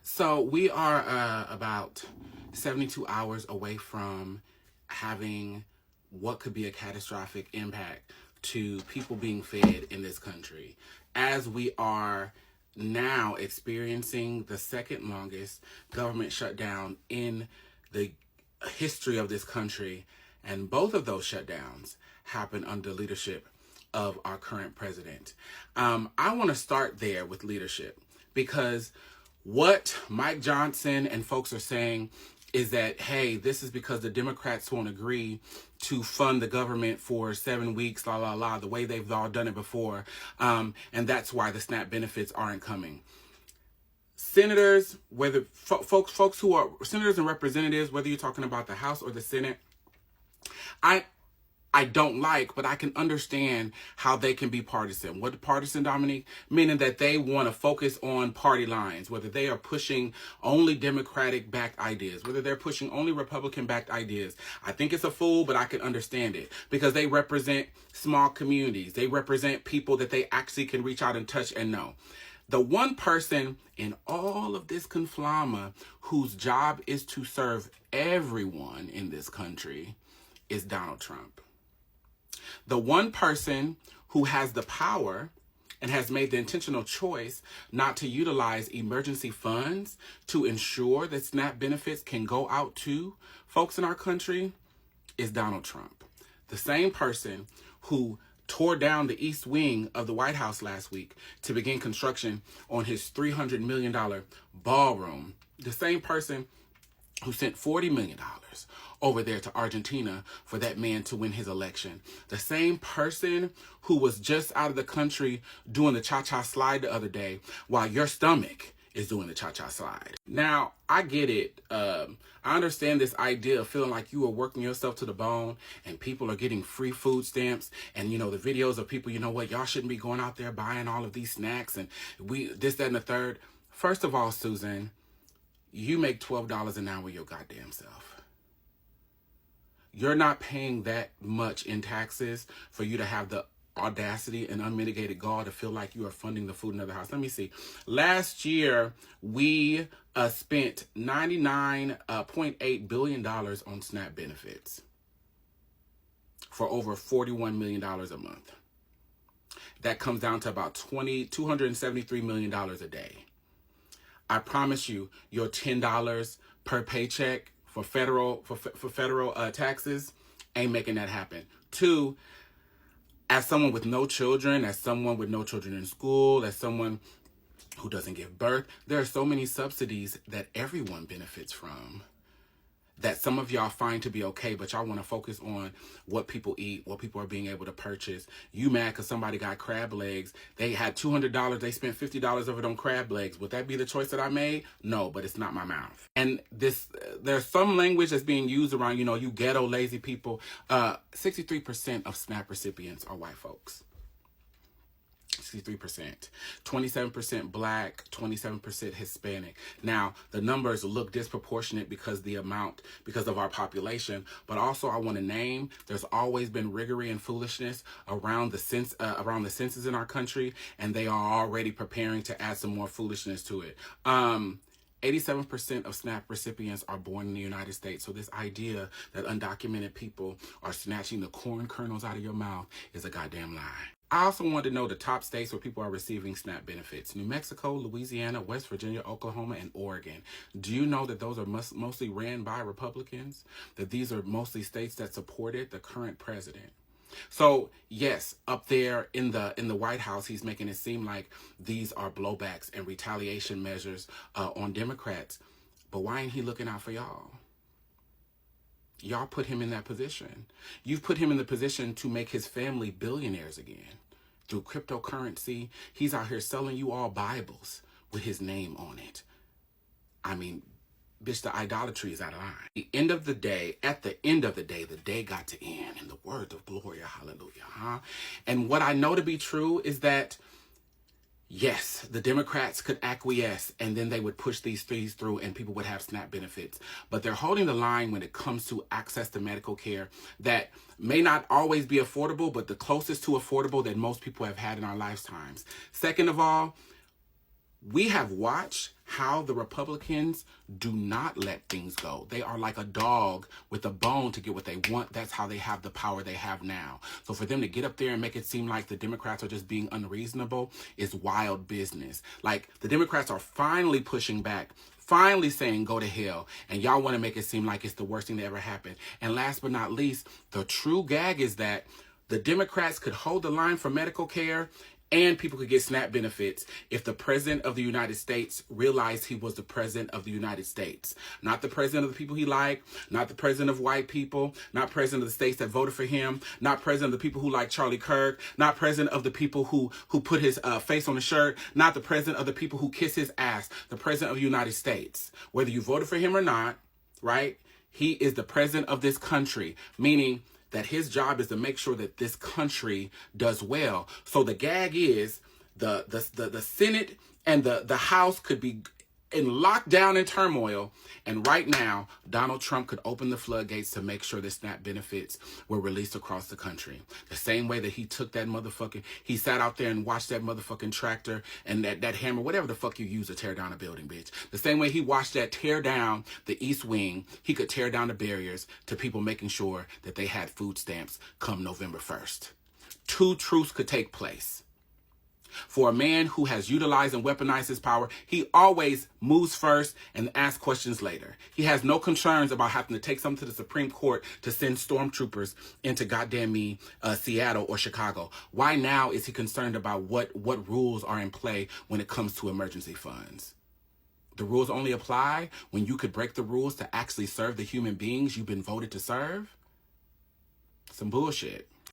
So we are about 72 hours away from having what could be a catastrophic impact to people being fed in this country, as we are now experiencing the second longest government shutdown in the history of this country. And both of those shutdowns happen under leadership of our current president. I want to start there with leadership because what Mike Johnson and folks are saying is that, hey, this is because the Democrats won't agree to fund the government for 7 weeks, the way they've all done it before. And that's why the SNAP benefits aren't coming. Senators, whether folks who are senators and representatives, whether you're talking about the House or the Senate, I don't like, but I can understand how they can be partisan. What partisan, Dominique? Meaning that they want to focus on party lines, whether they are pushing only Democratic-backed ideas, whether they're pushing only Republican-backed ideas. I think it's a fool, but I can understand it because they represent small communities. They represent people that they actually can reach out and touch and know. The one person in all of this conflama whose job is to serve everyone in this country is Donald Trump. The one person who has the power and has made the intentional choice not to utilize emergency funds to ensure that SNAP benefits can go out to folks in our country is Donald Trump. The same person who tore down the east wing of the White House last week to begin construction on his $300 million ballroom. The same person who sent $40 million over there to Argentina for that man to win his election. The same person who was just out of the country doing the cha-cha slide the other day while your stomach is doing the cha-cha slide. Now, I get it. I understand this idea of feeling like you are working yourself to the bone and people are getting free food stamps and, the videos of people, y'all shouldn't be going out there buying all of these snacks and this, that, and the third. First of all, Susan, you make $12 an hour your goddamn self. You're not paying that much in taxes for you to have the audacity and unmitigated gall to feel like you are funding the food in another house. Let me see. Last year, we spent $99.8 billion on SNAP benefits for over $41 million a month. That comes down to about $273 million a day. I promise you, your $10 per paycheck for federal taxes ain't making that happen. Two, as someone with no children, as someone with no children in school, as someone who doesn't give birth, there are so many subsidies that everyone benefits from that some of y'all find to be okay, but y'all want to focus on what people eat, what people are being able to purchase. You mad because somebody got crab legs. They had $200. They spent $50 of it on crab legs. Would that be the choice that I made? No, but it's not my mouth. And there's some language that's being used around, you ghetto lazy people. 63% of SNAP recipients are white folks. 63%, 27% Black, 27% Hispanic. Now, the numbers look disproportionate because of our population, but also I want to name, there's always been riggery and foolishness around the census in our country, and they are already preparing to add some more foolishness to it. 87% of SNAP recipients are born in the United States. So this idea that undocumented people are snatching the corn kernels out of your mouth is a goddamn lie. I also wanted to know the top states where people are receiving SNAP benefits. New Mexico, Louisiana, West Virginia, Oklahoma, and Oregon. Do you know that those are mostly ran by Republicans? That these are mostly states that supported the current president? So yes, up there in the White House, he's making it seem like these are blowbacks and retaliation measures on Democrats. But why ain't he looking out for y'all? Y'all put him in that position. You've put him in the position to make his family billionaires again. Through cryptocurrency, he's out here selling you all Bibles with his name on it. I mean, bitch, the idolatry is out of line. At the end of the day, the day got to end in the words of Gloria, hallelujah, huh? And what I know to be true is that, yes, the Democrats could acquiesce and then they would push these things through and people would have SNAP benefits. But they're holding the line when it comes to access to medical care that may not always be affordable, but the closest to affordable that most people have had in our lifetimes. Second of all, We have watched how the Republicans do not let things go. They are like a dog with a bone to get what they want. That's how they have the power they have now. So for them to get up there and make it seem like the Democrats are just being unreasonable is wild business. Like, the Democrats are finally pushing back, finally saying go to hell, and y'all want to make it seem like it's the worst thing that ever happened. And last but not least, the true gag is that the Democrats could hold the line for medical care and people could get SNAP benefits if the president of the United States realized he was the president of the United States. Not the president of the people he liked, not the president of white people, not president of the states that voted for him, not president of the people who like Charlie Kirk, not president of the people who put his face on the shirt, not the president of the people who kiss his ass, the president of the United States. Whether you voted for him or not, right? He is the president of this country, meaning that his job is to make sure that this country does well. So the gag is the Senate and the House could be in lockdown and turmoil. And right now, Donald Trump could open the floodgates to make sure that SNAP benefits were released across the country. The same way that he took that he sat out there and watched that motherfucking tractor and that hammer, whatever the fuck you use to tear down a building, bitch. The same way he watched that tear down the East Wing, he could tear down the barriers to people making sure that they had food stamps come November 1st. Two truths could take place. For a man who has utilized and weaponized his power, he always moves first and asks questions later. He has no concerns about having to take something to the Supreme Court to send stormtroopers into goddamn Seattle or Chicago. Why now is he concerned about what rules are in play when it comes to emergency funds? The rules only apply when you could break the rules to actually serve the human beings you've been voted to serve? Some bullshit.